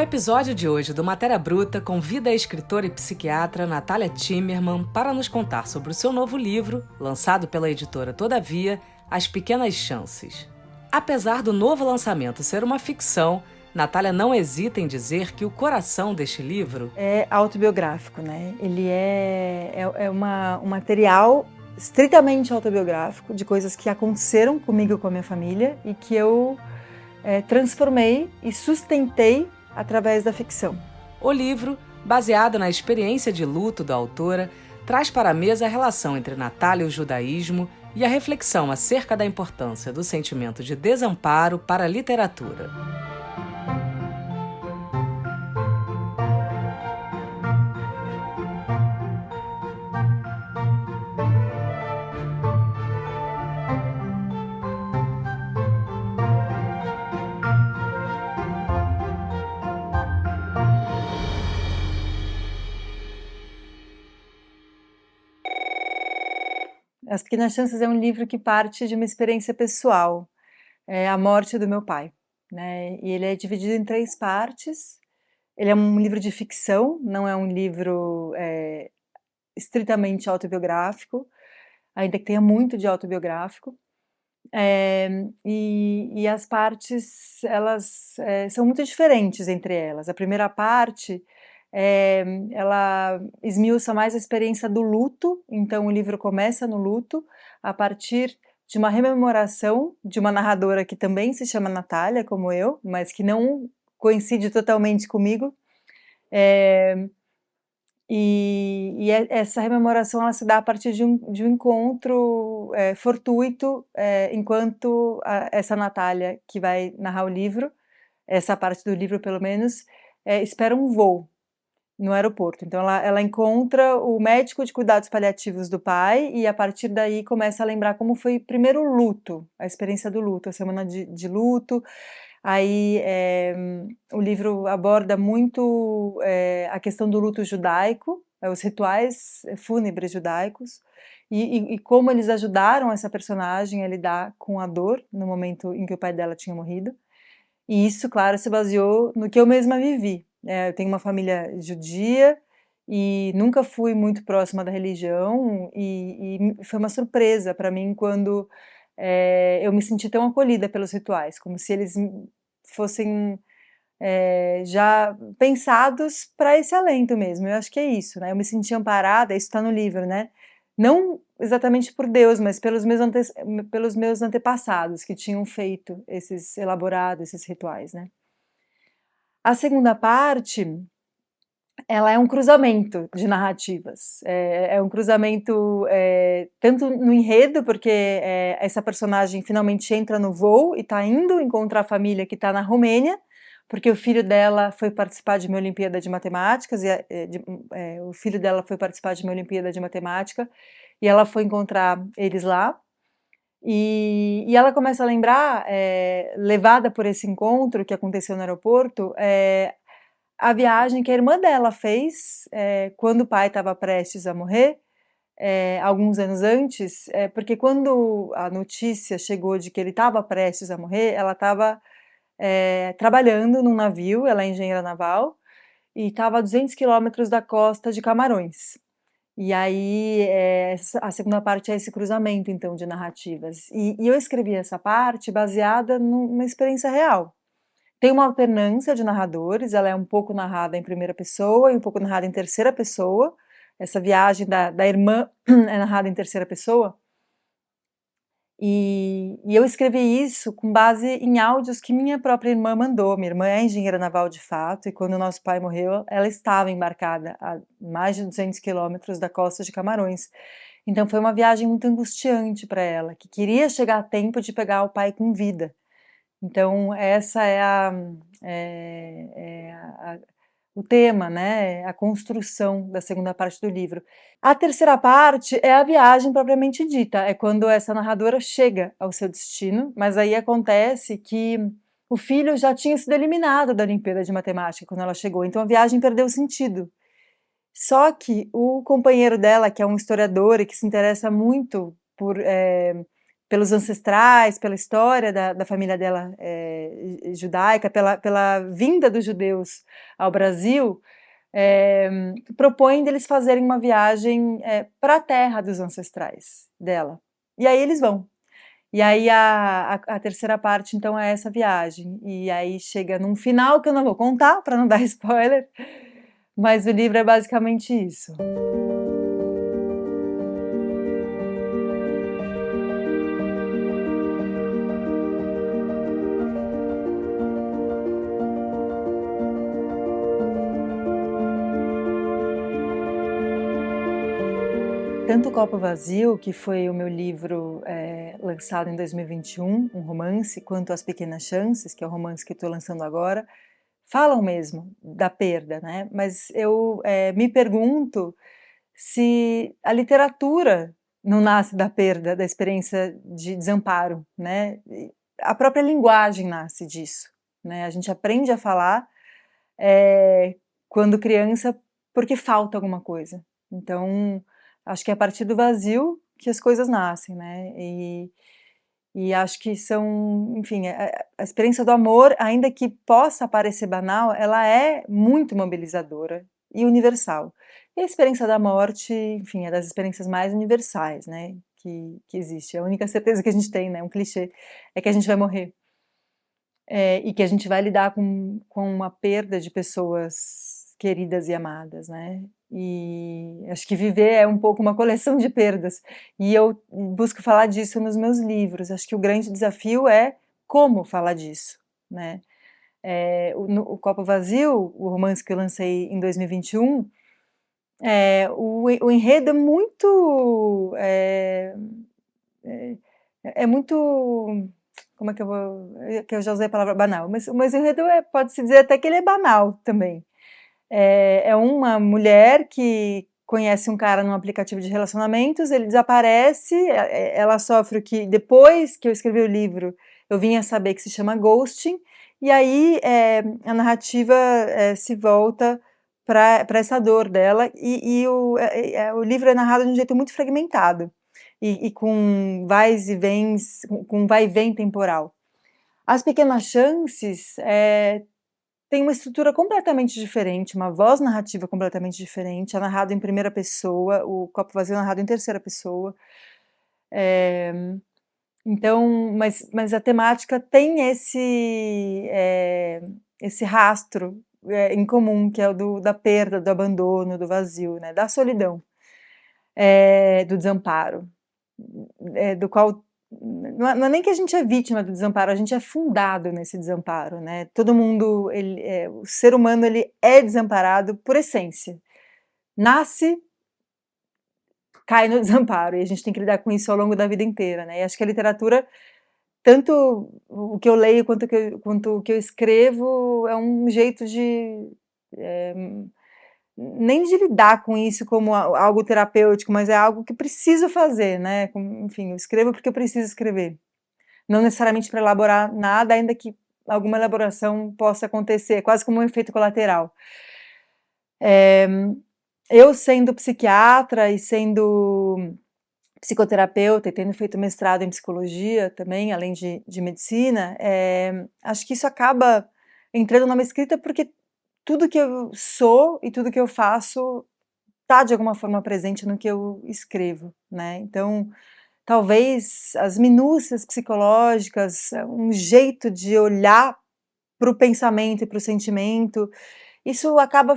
episódio de hoje do Matéria Bruta convida a escritora e psiquiatra Natália Timmerman para nos contar sobre o seu novo livro, lançado pela editora Todavia, As Pequenas Chances. Apesar do novo lançamento ser uma ficção, Natália não hesita em dizer que o coração deste livro é autobiográfico, né? Ele um material estritamente autobiográfico de coisas que aconteceram comigo e com a minha família e que eu transformei e sustentei através da ficção. O livro, baseado na experiência de luto da autora, traz para a mesa a relação entre Natália e o judaísmo e a reflexão acerca da importância do sentimento de desamparo para a literatura. As Pequenas Chances é um livro que parte de uma experiência pessoal, a morte do meu pai, né? E ele é dividido em 3 partes. Ele é um livro de ficção, não é um livro estritamente autobiográfico, ainda que tenha muito de autobiográfico. E as partes, elas são muito diferentes entre elas. A primeira parte, ela esmiuça mais a experiência do luto, então o livro começa no luto, a partir de uma rememoração de uma narradora que também se chama Natália, como eu, mas que não coincide totalmente comigo. Essa rememoração ela se dá a partir de um encontro fortuito, enquanto essa Natália, que vai narrar o livro, essa parte do livro pelo menos, espera um voo no aeroporto. Então ela encontra o médico de cuidados paliativos do pai e a partir daí começa a lembrar como foi primeiro o luto, a experiência do luto, a semana de luto. Aí o livro aborda muito a questão do luto judaico, os rituais fúnebres judaicos e como eles ajudaram essa personagem a lidar com a dor no momento em que o pai dela tinha morrido. E isso, claro, se baseou no que eu mesma vivi. Eu tenho uma família judia e nunca fui muito próxima da religião e foi uma surpresa para mim quando eu me senti tão acolhida pelos rituais, como se eles fossem já pensados para esse alento mesmo. Eu acho que é isso, né? Eu me senti amparada, isso está no livro, né? Não exatamente por Deus, mas pelos meus antepassados que tinham feito elaborado esses rituais, né? A segunda parte, ela é um cruzamento de narrativas, é um cruzamento tanto no enredo, porque essa personagem finalmente entra no voo e está indo encontrar a família que está na Romênia, porque o filho dela foi participar de uma Olimpíada de Matemáticas, o filho dela foi participar de uma Olimpíada de Matemática, e ela foi encontrar eles lá, e ela começa a lembrar, levada por esse encontro que aconteceu no aeroporto, a viagem que a irmã dela fez quando o pai estava prestes a morrer, alguns anos antes, porque quando a notícia chegou de que ele estava prestes a morrer, ela estava trabalhando num navio, ela é engenheira naval, e estava a 200 quilômetros da costa de Camarões. E aí a segunda parte é esse cruzamento, então, de narrativas. E eu escrevi essa parte baseada numa experiência real. Tem uma alternância de narradores, ela é um pouco narrada em primeira pessoa e um pouco narrada em terceira pessoa. Essa viagem da irmã é narrada em terceira pessoa. E eu escrevi isso com base em áudios que minha própria irmã mandou. Minha irmã é engenheira naval de fato, e quando o nosso pai morreu, ela estava embarcada a mais de 200 quilômetros da costa de Camarões. Então foi uma viagem muito angustiante para ela, que queria chegar a tempo de pegar o pai com vida. Então essa o tema, né, a construção da segunda parte do livro. A terceira parte é a viagem propriamente dita, é quando essa narradora chega ao seu destino, mas aí acontece que o filho já tinha sido eliminado da Olimpíada de Matemática quando ela chegou, então a viagem perdeu sentido. Só que o companheiro dela, que é um historiador e que se interessa muito pelos ancestrais, pela história da família dela judaica, pela vinda dos judeus ao Brasil, propõe deles fazerem uma viagem para a terra dos ancestrais dela. E aí eles vão. E aí a terceira parte, então, é essa viagem. E aí chega num final que eu não vou contar, para não dar spoiler, mas o livro é basicamente isso. Tanto O Copo Vazio, que foi o meu livro lançado em 2021, um romance, quanto As Pequenas Chances, que é o romance que estou lançando agora, falam mesmo da perda, né? Mas eu me pergunto se a literatura não nasce da perda, da experiência de desamparo, né? A própria linguagem nasce disso, né? A gente aprende a falar quando criança porque falta alguma coisa. Então, acho que é a partir do vazio que as coisas nascem, né? E acho que são, enfim, a experiência do amor, ainda que possa parecer banal, ela é muito mobilizadora e universal. E a experiência da morte, enfim, é das experiências mais universais, né? Que existe. A única certeza que a gente tem, né? Um clichê, é que a gente vai morrer. E que a gente vai lidar com uma perda de pessoas queridas e amadas, né? E acho que viver é um pouco uma coleção de perdas. E eu busco falar disso nos meus livros. Acho que o grande desafio é como falar disso, né? O Copo Vazio, o romance que eu lancei em 2021, o enredo é muito... é muito... Como é que eu vou... que eu já usei a palavra banal, mas o enredo pode-se dizer até que ele é banal também. É uma mulher que conhece um cara num aplicativo de relacionamentos, ele desaparece, ela sofre o que, depois que eu escrevi o livro, eu vim a saber que se chama ghosting, e aí a narrativa se volta para essa dor dela, e o livro é narrado de um jeito muito fragmentado, e com vais e vens, com vai e vem temporal. As Pequenas Chances tem uma estrutura completamente diferente, uma voz narrativa completamente diferente, é narrado em primeira pessoa, o Copo Vazio é narrado em terceira pessoa. Então, mas a temática tem esse rastro em comum, que é o da perda, do abandono, do vazio, né, da solidão, do desamparo, do qual não é nem que a gente é vítima do desamparo, a gente é fundado nesse desamparo, né? Todo mundo, o ser humano, ele é desamparado por essência. Nasce, cai no desamparo, e a gente tem que lidar com isso ao longo da vida inteira, né? E acho que a literatura, tanto o que eu leio quanto o que eu escrevo, é um jeito de... nem de lidar com isso como algo terapêutico, mas é algo que preciso fazer, né? Enfim, eu escrevo porque eu preciso escrever. Não necessariamente para elaborar nada, ainda que alguma elaboração possa acontecer, quase como um efeito colateral. Eu sendo psiquiatra e sendo psicoterapeuta e tendo feito mestrado em psicologia também, além de medicina, acho que isso acaba entrando numa escrita porque tudo que eu sou e tudo que eu faço está de alguma forma presente no que eu escrevo, né? Então, talvez as minúcias psicológicas, um jeito de olhar para o pensamento e para o sentimento, isso acaba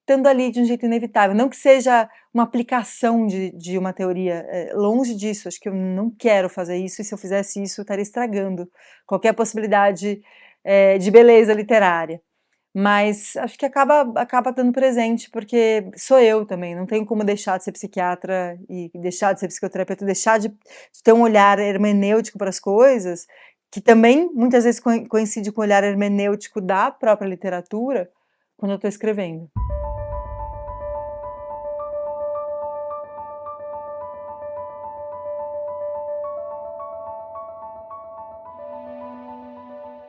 estando ali de um jeito inevitável. Não que seja uma aplicação de uma teoria, longe disso, acho que eu não quero fazer isso, e se eu fizesse isso, eu estaria estragando qualquer possibilidade de beleza literária. Mas acho que acaba dando presente, porque sou eu também, não tenho como deixar de ser psiquiatra e deixar de ser psicoterapeuta, deixar de ter um olhar hermenêutico para as coisas, que também muitas vezes coincide com o olhar hermenêutico da própria literatura, quando eu estou escrevendo.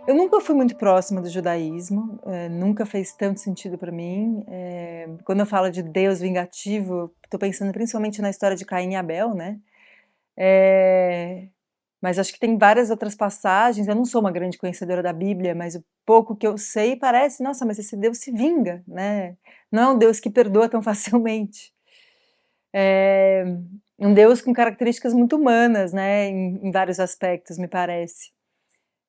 Eu nunca fui muito próxima do judaísmo, nunca fez tanto sentido para mim. Quando eu falo de Deus vingativo, estou pensando principalmente na história de Caim e Abel, né? Mas acho que tem várias outras passagens, eu não sou uma grande conhecedora da Bíblia, mas o pouco que eu sei parece, nossa, mas esse Deus se vinga, né? Não é um Deus que perdoa tão facilmente. É um Deus com características muito humanas, né, em vários aspectos, me parece.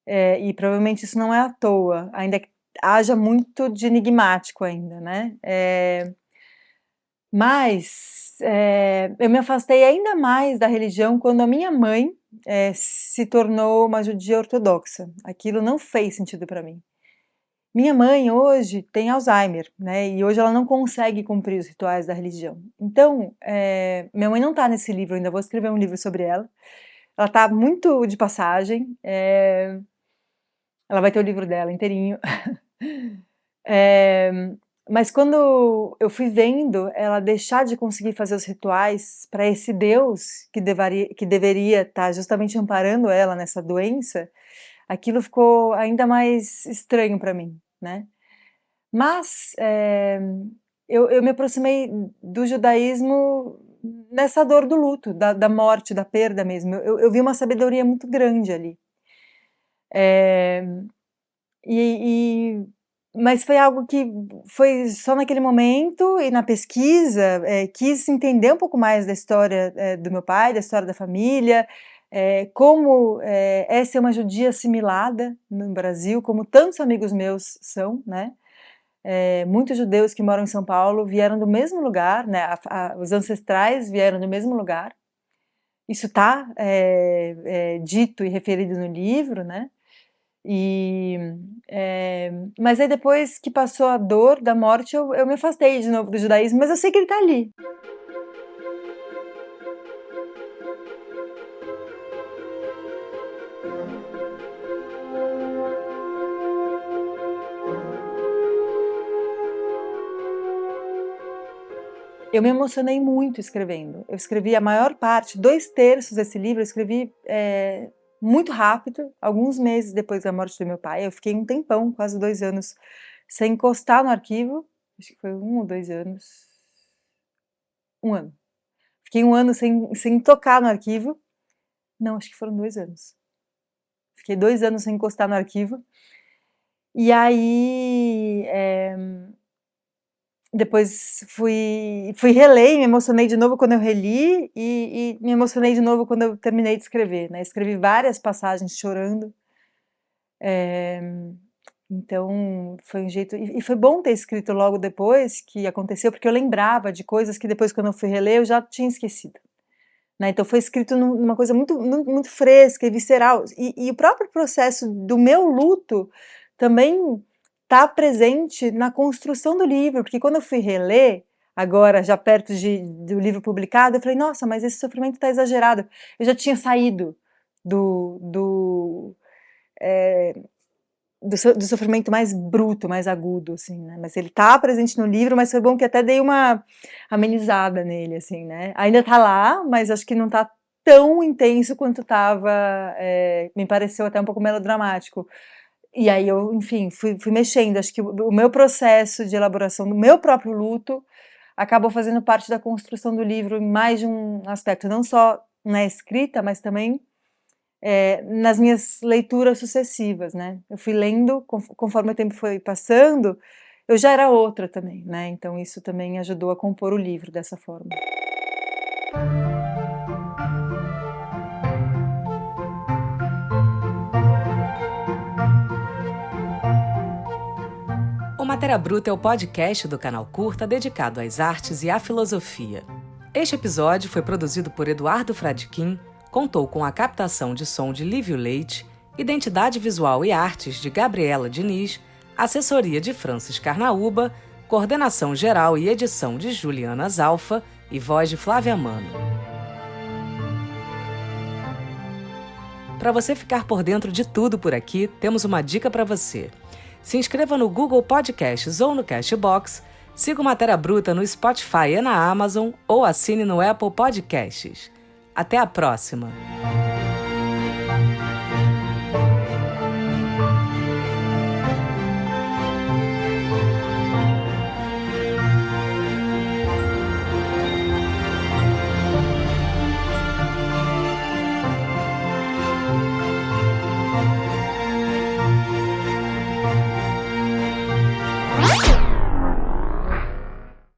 E provavelmente isso não é à toa, ainda que haja muito de enigmático ainda, né? Mas eu me afastei ainda mais da religião quando a minha mãe se tornou uma judia ortodoxa. Aquilo não fez sentido para mim. Minha mãe hoje tem Alzheimer, né? E hoje ela não consegue cumprir os rituais da religião. Então, minha mãe não está nesse livro, eu ainda vou escrever um livro sobre ela. Ela está muito de passagem. Ela vai ter o livro dela inteirinho. Mas quando eu fui vendo ela deixar de conseguir fazer os rituais para esse Deus que deveria estar justamente amparando ela nessa doença, aquilo ficou ainda mais estranho para mim, né? Mas eu me aproximei do judaísmo nessa dor do luto, da morte, da perda mesmo. Eu vi uma sabedoria muito grande ali. Mas foi algo que foi só naquele momento e na pesquisa, quis entender um pouco mais da história do meu pai, da história da família, como é ser uma judia assimilada no Brasil, como tantos amigos meus são, né? Muitos judeus que moram em São Paulo vieram do mesmo lugar, né? Os ancestrais vieram do mesmo lugar. Isso está dito e referido no livro, né? Mas aí depois que passou a dor da morte, eu me afastei de novo do judaísmo, mas eu sei que ele está ali. Eu me emocionei muito escrevendo. Eu escrevi a maior parte, 2/3 desse livro, eu escrevi muito rápido, alguns meses depois da morte do meu pai. Eu fiquei um tempão, quase 2 anos, sem encostar no arquivo. Acho que foi 1 ou 2 anos. 1 ano. Fiquei 1 ano sem tocar no arquivo. Não, acho que foram 2 anos. Fiquei 2 anos sem encostar no arquivo. E aí, depois fui reler e me emocionei de novo quando eu reli e me emocionei de novo quando eu terminei de escrever, né? Escrevi várias passagens chorando. Então foi um jeito, e foi bom ter escrito logo depois que aconteceu, porque eu lembrava de coisas que depois, quando eu fui reler, eu já tinha esquecido, né? Então foi escrito numa coisa muito, muito, muito fresca e visceral, e o próprio processo do meu luto também está presente na construção do livro, porque quando eu fui reler, agora já perto do livro publicado, eu falei, nossa, mas esse sofrimento está exagerado. Eu já tinha saído do sofrimento mais bruto, mais agudo, assim, né? Mas ele tá presente no livro, mas foi bom que até dei uma amenizada nele, assim, né? Ainda tá lá, mas acho que não tá tão intenso quanto tava, me pareceu até um pouco melodramático. E aí eu, enfim, fui mexendo. Acho que o meu processo de elaboração do meu próprio luto acabou fazendo parte da construção do livro em mais de um aspecto, não só na escrita, mas também nas minhas leituras sucessivas, né? Eu fui lendo, conforme o tempo foi passando, eu já era outra também, né? Então isso também ajudou a compor o livro dessa forma. O Matéria Bruta é o podcast do Canal Curta dedicado às artes e à filosofia. Este episódio foi produzido por Eduardo Fradkin, contou com a captação de som de Lívio Leite, identidade visual e artes de Gabriela Diniz, assessoria de Francis Carnaúba, coordenação geral e edição de Juliana Zalfa e voz de Flávia Mano. Para você ficar por dentro de tudo por aqui, temos uma dica para você. Se inscreva no Google Podcasts ou no Castbox, siga o Matéria Bruta no Spotify e na Amazon ou assine no Apple Podcasts. Até a próxima!